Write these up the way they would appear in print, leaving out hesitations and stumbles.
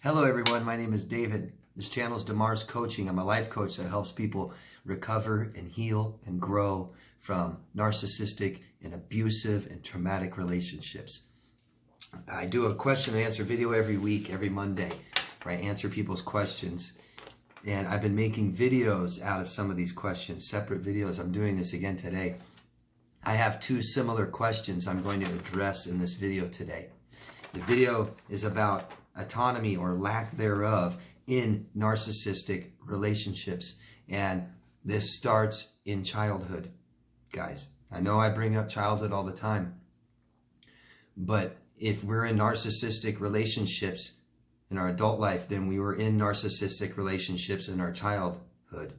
Hello everyone, my name is David. This channel is DeMars Coaching. I'm a life coach that helps people recover and heal and grow from narcissistic and abusive and traumatic relationships. I do a question and answer video every week, every Monday, where I answer people's questions. And I've been making videos out of some of these questions, separate videos. I'm doing this again today. I have two similar questions I'm going to address in this video today. The video is about autonomy or lack thereof in narcissistic relationships. And this starts in childhood, guys. I know I bring up childhood all the time, but if we're in narcissistic relationships in our adult life, then we were in narcissistic relationships in our childhood.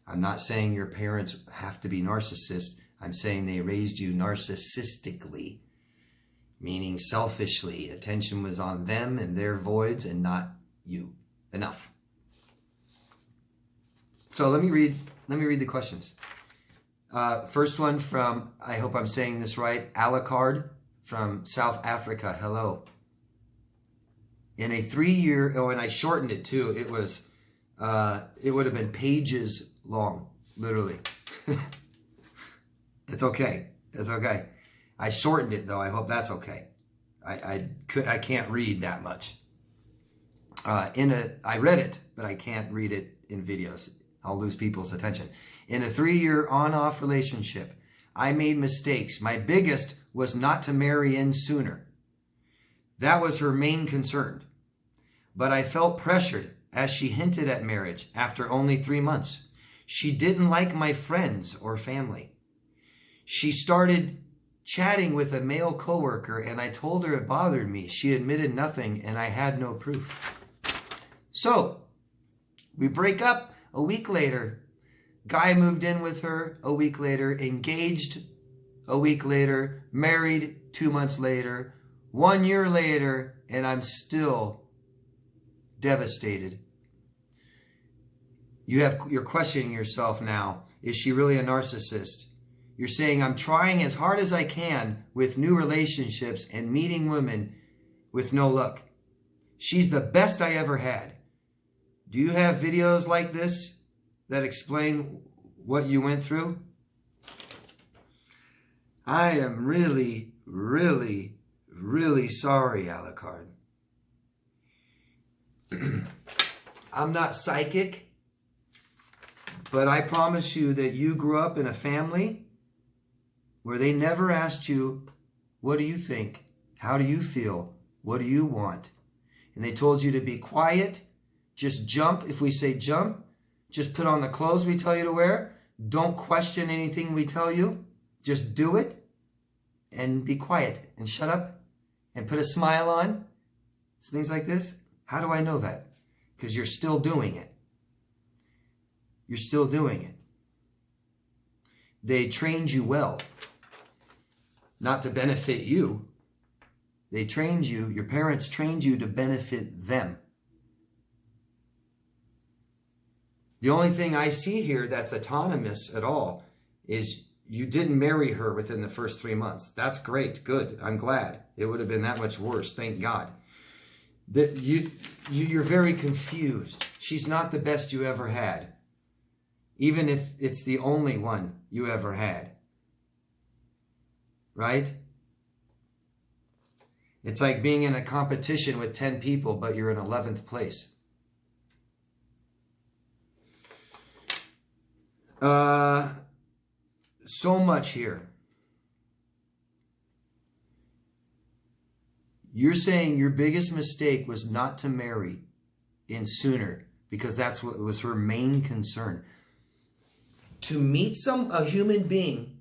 I'm not saying your parents have to be narcissists. I'm saying they raised you narcissistically, meaning selfishly. Attention was on them and their voids and not you. Enough. So let me read the questions. First one from, I hope I'm saying this right, Alucard from South Africa. Hello. In a 3-year, oh, and I shortened it too. It was, it would have been pages long, literally. It's okay. It's okay. I shortened it though. I hope that's okay. I can't read that much. I read it, but I can't read it in videos. I'll lose people's attention. In a 3-year on-off relationship, I made mistakes. My biggest was not to marry in sooner. That was her main concern. But I felt pressured as she hinted at marriage after only 3 months. She didn't like my friends or family. She started chatting with a male coworker and I told her it bothered me. She admitted nothing and I had no proof. So we break up a week later. Guy moved in with her a week later, engaged a week later, married 2 months later, 1 year later, and I'm still devastated. You're questioning yourself now. Is she really a narcissist? You're saying, I'm trying as hard as I can with new relationships and meeting women with no luck. She's the best I ever had. Do you have videos like this that explain what you went through? I am really, really, really sorry, Alucard. I'm not psychic, but I promise you that you grew up in a family where they never asked you, what do you think? How do you feel? What do you want? And they told you to be quiet, just jump. If we say jump, just put on the clothes we tell you to wear. Don't question anything we tell you. Just do it and be quiet and shut up and put a smile on. It's things like this. How do I know that? Because you're still doing it. You're still doing it. They trained you well. Not to benefit you. They trained you, your parents trained you to benefit them. The only thing I see here that's autonomous at all is you didn't marry her within the first 3 months. That's great, good, I'm glad. It would have been that much worse, thank God. That you're very confused. She's not the best you ever had. Even if it's the only one you ever had. Right? It's like being in a competition with 10 people, but you're in 11th place. So much here. You're saying your biggest mistake was not to marry in sooner because that's what was her main concern. To meet a human being,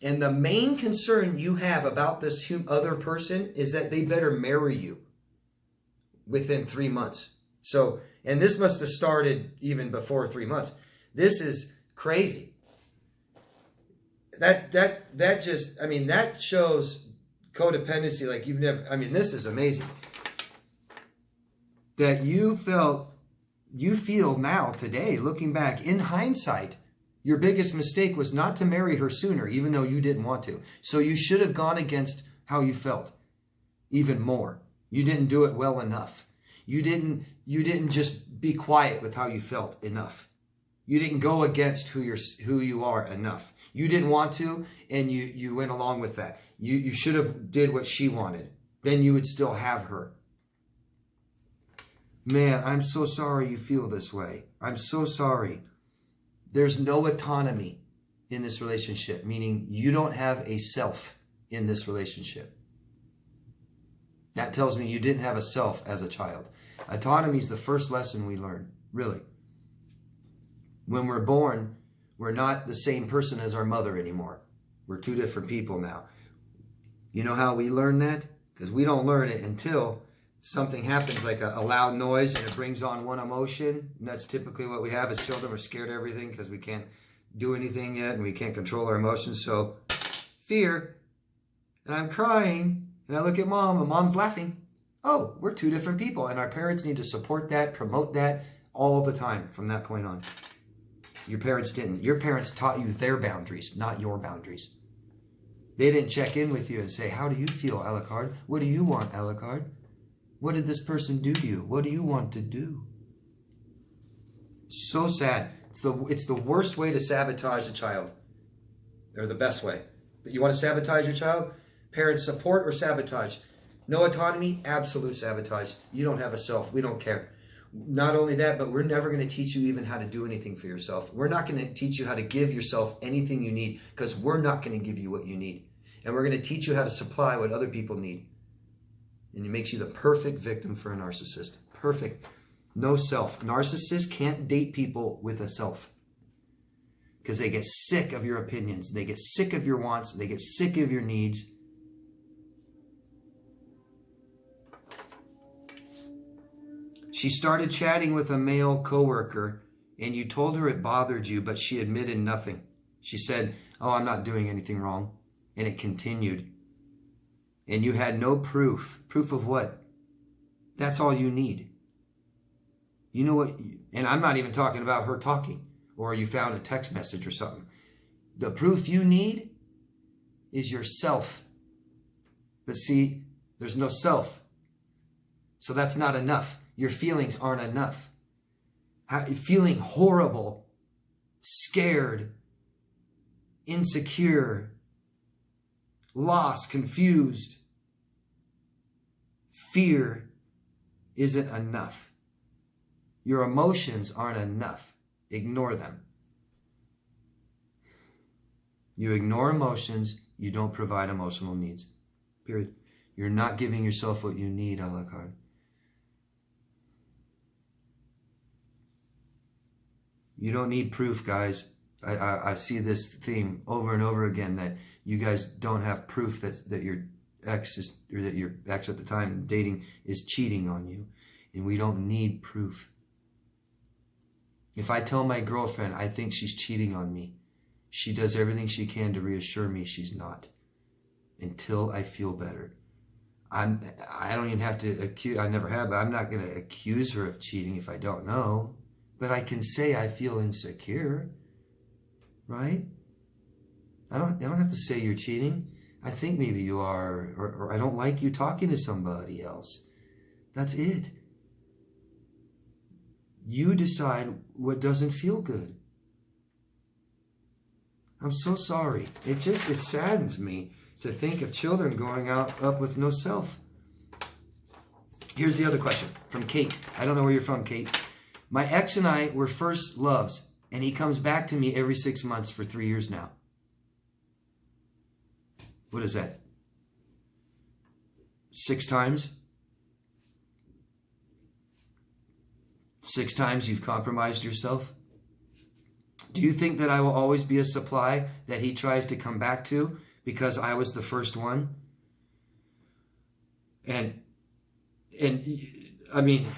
and the main concern you have about this other person is that they better marry you within 3 months. So, and this must have started even before 3 months. This is crazy. That just, I mean, that shows codependency like you've never, I mean, this is amazing. That you feel now, today, looking back, in hindsight, your biggest mistake was not to marry her sooner, even though you didn't want to. So you should have gone against how you felt even more. You didn't do it well enough. You didn't just be quiet with how you felt enough. You didn't go against who you are enough. You didn't want to, and you went along with that. You should have did what she wanted. Then you would still have her. Man, I'm so sorry you feel this way. I'm so sorry. There's no autonomy in this relationship, meaning you don't have a self in this relationship. That tells me you didn't have a self as a child. Autonomy is the first lesson we learn, really. When we're born, we're not the same person as our mother anymore. We're two different people now. You know how we learn that? Because we don't learn it until something happens, like a loud noise, and it brings on one emotion. And that's typically what we have as children. We're scared of everything because we can't do anything yet and we can't control our emotions. So fear, and I'm crying, and I look at mom, and mom's laughing. Oh, we're two different people, and our parents need to support that, promote that all the time from that point on. Your parents didn't. Your parents taught you their boundaries, not your boundaries. They didn't check in with you and say, how do you feel, Alucard? What do you want, Alucard? What did this person do to you? What do you want to do? So sad. It's the worst way to sabotage a child. Or the best way. But you want to sabotage your child? Parents support or sabotage. No autonomy, absolute sabotage. You don't have a self. We don't care. Not only that, but we're never going to teach you even how to do anything for yourself. We're not going to teach you how to give yourself anything you need, because we're not going to give you what you need. And we're going to teach you how to supply what other people need. And it makes you the perfect victim for a narcissist. Perfect. No self. Narcissists can't date people with a self, because they get sick of your opinions. They get sick of your wants. They get sick of your needs. She started chatting with a male coworker, and you told her it bothered you, but she admitted nothing. She said, oh, I'm not doing anything wrong. And it continued. And you had no proof. Proof of what? That's all you need. You know what? And I'm not even talking about her talking, or you found a text message or something. The proof you need is yourself. But see, there's no self. So that's not enough. Your feelings aren't enough. Feeling horrible, scared, insecure, lost, confused, fear isn't enough. Your emotions aren't enough. Ignore them. You ignore emotions, you don't provide emotional needs. Period. You're not giving yourself what you need, Alucard. You don't need proof, guys. I see this theme over and over again, that you guys don't have proof that your ex is, or that your ex at the time dating is cheating on you. And we don't need proof. If I tell my girlfriend I think she's cheating on me, she does everything she can to reassure me she's not, until I feel better. I don't even have to accuse, I never have, but I'm not going to accuse her of cheating if I don't know. But I can say I feel insecure, right? I don't have to say you're cheating. I think maybe you are, or I don't like you talking to somebody else. That's it. You decide what doesn't feel good. I'm so sorry. It saddens me to think of children growing up with no self. Here's the other question from Kate. I don't know where you're from, Kate. My ex and I were first loves, and he comes back to me every 6 months for 3 years now. What is that? 6 times? 6 times you've compromised yourself? Do you think that I will always be a supply that he tries to come back to because I was the first one? And I mean,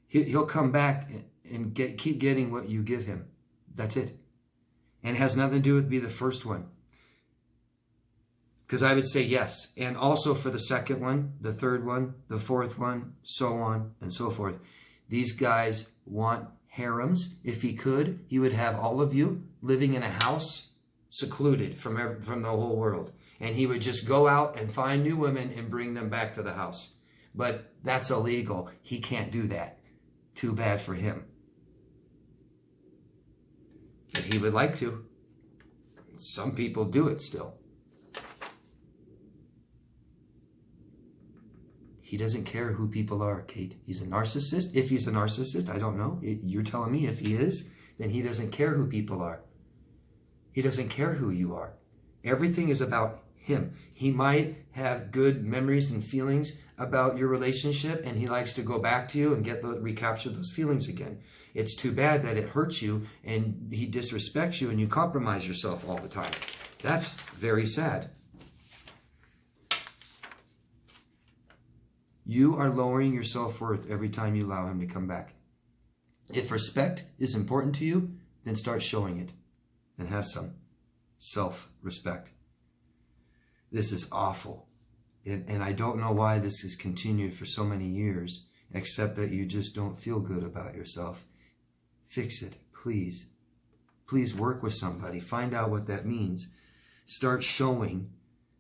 he'll come back and keep getting what you give him. That's it. And it has nothing to do with being the first one. Because I would say yes. And also for the second one, the third one, the fourth one, so on and so forth. These guys want harems. If he could, he would have all of you living in a house, secluded from the whole world. and he would just go out and find new women and bring them back to the house. But that's illegal. He can't do that. Too bad for him. But he would like to. Some people do it still. He doesn't care who people are, Kate. He's a narcissist. If he's a narcissist, I don't know. You're telling me if he is, then he doesn't care who people are. He doesn't care who you are. Everything is about him. He might have good memories and feelings about your relationship, and he likes to go back to you and recapture those feelings again. It's too bad that it hurts you and he disrespects you and you compromise yourself all the time. That's very sad. You are lowering your self-worth every time you allow him to come back. If respect is important to you, then start showing it and have some self-respect. This is awful. And I don't know why this has continued for so many years, except that you just don't feel good about yourself. Fix it, please. Please work with somebody. Find out what that means. Start showing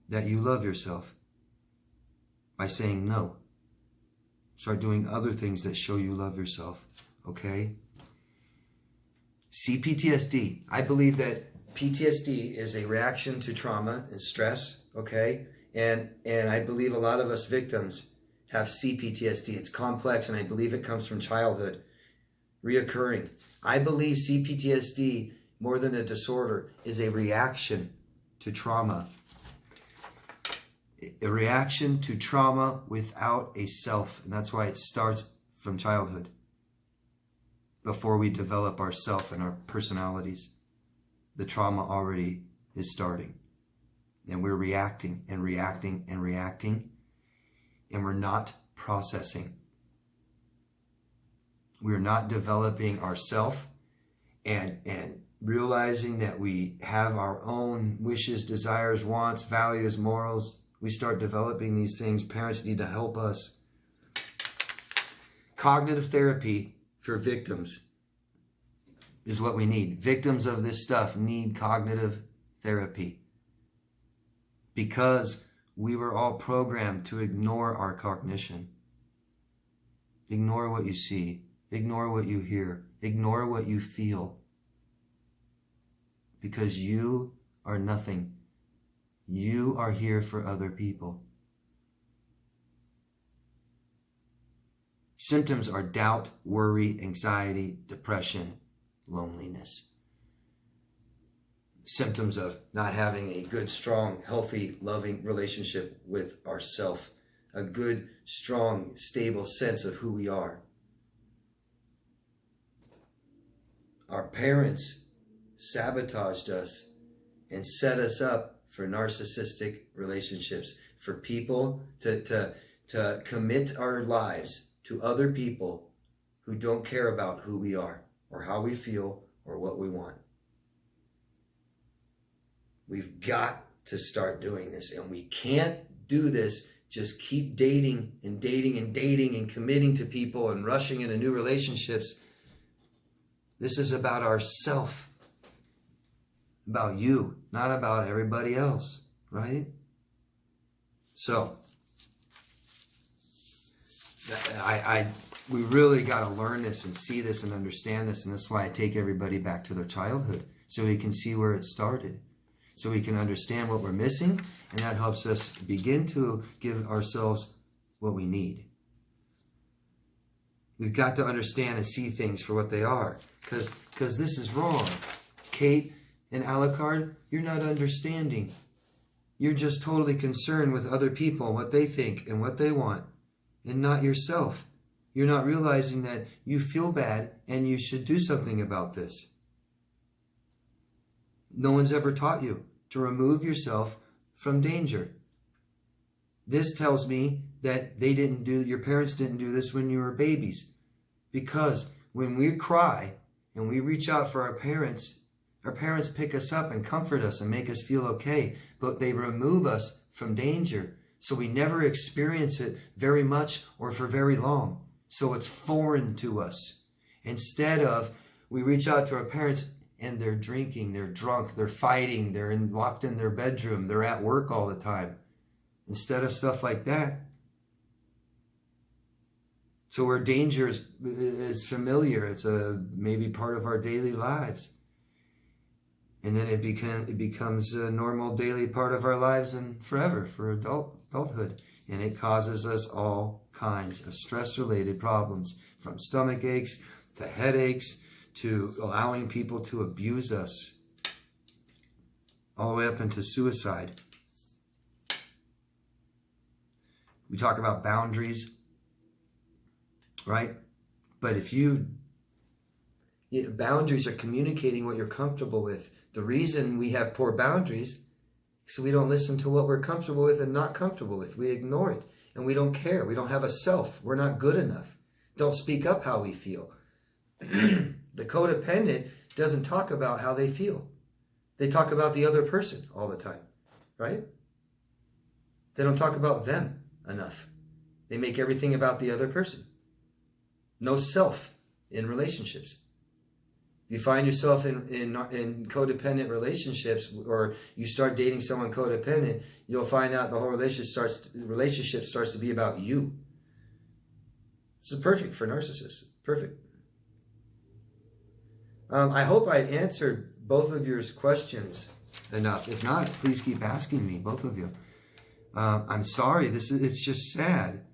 that you love yourself by saying no. Start doing other things that show you love yourself, okay? CPTSD. I believe that PTSD is a reaction to trauma and stress, okay? And I believe a lot of us victims have CPTSD. It's complex, and I believe it comes from childhood, reoccurring. I believe CPTSD, more than a disorder, is a reaction to trauma. A reaction to trauma without a self. And that's why it starts from childhood, before we develop our self and our personalities. The trauma already is starting. And we're reacting and reacting and reacting. And we're not processing. We're not developing ourself and realizing that we have our own wishes, desires, wants, values, morals. We start developing these things. Parents need to help us. Cognitive therapy for victims is what we need. Victims of this stuff need cognitive therapy, because we were all programmed to ignore our cognition. Ignore what you see. Ignore what you hear. Ignore what you feel. Because you are nothing. You are here for other people. Symptoms are doubt, worry, anxiety, depression, loneliness. Symptoms of not having a good, strong, healthy, loving relationship with ourself. A good, strong, stable sense of who we are. Our parents sabotaged us and set us up for narcissistic relationships, for people to commit our lives to other people who don't care about who we are or how we feel or what we want. We've got to start doing this, and we can't do this. Just keep dating and dating and dating and committing to people and rushing into new relationships. This is about ourself. About you, not about everybody else, right? So, we really got to learn this and see this and understand this, and that's why I take everybody back to their childhood, so we can see where it started, so we can understand what we're missing, and that helps us begin to give ourselves what we need. We've got to understand and see things for what they are, because this is wrong. Kate and Alucard, you're not understanding. You're just totally concerned with other people and what they think and what they want, and not yourself. You're not realizing that you feel bad and you should do something about this. No one's ever taught you to remove yourself from danger. This tells me that your parents didn't do this when you were babies. Because when we cry and we reach out for our parents pick us up and comfort us and make us feel okay, but they remove us from danger. So we never experience it very much or for very long. So it's foreign to us. Instead of, we reach out to our parents and they're drinking, they're drunk, they're fighting, they're locked in their bedroom, they're at work all the time. Instead of stuff like that. So where danger is familiar, it's maybe part of our daily lives. And then it becomes a normal daily part of our lives and forever for adulthood. And it causes us all kinds of stress-related problems, from stomach aches to headaches to allowing people to abuse us, all the way up into suicide. We talk about boundaries, right? But if boundaries are communicating what you're comfortable with. The reason we have poor boundaries is so we don't listen to what we're comfortable with and not comfortable with. We ignore it and we don't care. We don't have a self. We're not good enough. Don't speak up how we feel. The codependent doesn't talk about how they feel. They talk about the other person all the time, right? They don't talk about them enough. They make everything about the other person. No self in relationships. You find yourself in codependent relationships, or you start dating someone codependent, you'll find out the whole relationship starts to be about you. This is perfect for narcissists. Perfect. I hope I answered both of your questions enough. If not, please keep asking me, both of you. I'm sorry. It's just sad.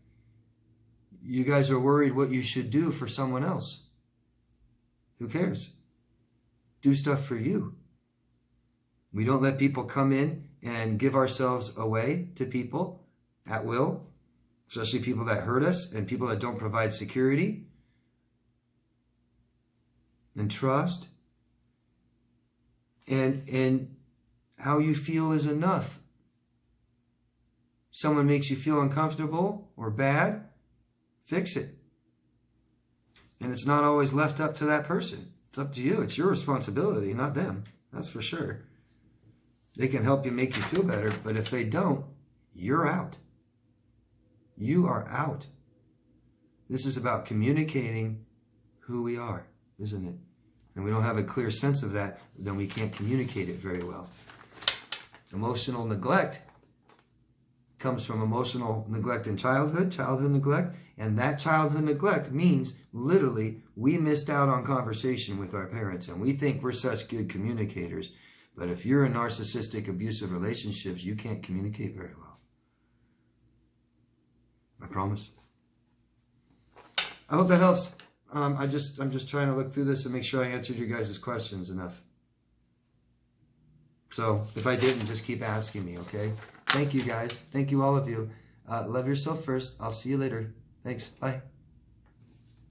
You guys are worried what you should do for someone else. Who cares? Do stuff for you. We don't let people come in and give ourselves away to people at will, especially people that hurt us and people that don't provide security and trust. And how you feel is enough. Someone makes you feel uncomfortable or bad, fix it. And it's not always left up to that person. It's up to you. It's your responsibility, not them. That's for sure. They can help you make you feel better, but if they don't, you're out. You are out. This is about communicating who we are, isn't it? And we don't have a clear sense of that, then we can't communicate it very well. Emotional neglect comes from emotional neglect in childhood neglect, and that childhood neglect means literally we missed out on conversation with our parents, and we think we're such good communicators. But if you're in narcissistic, abusive relationships, you can't communicate very well. I promise. I hope that helps. I'm just trying to look through this and make sure I answered you guys' questions enough. So if I didn't, just keep asking me, okay? Thank you, guys. Thank you, all of you. Love yourself first. I'll see you later. Thanks. Bye.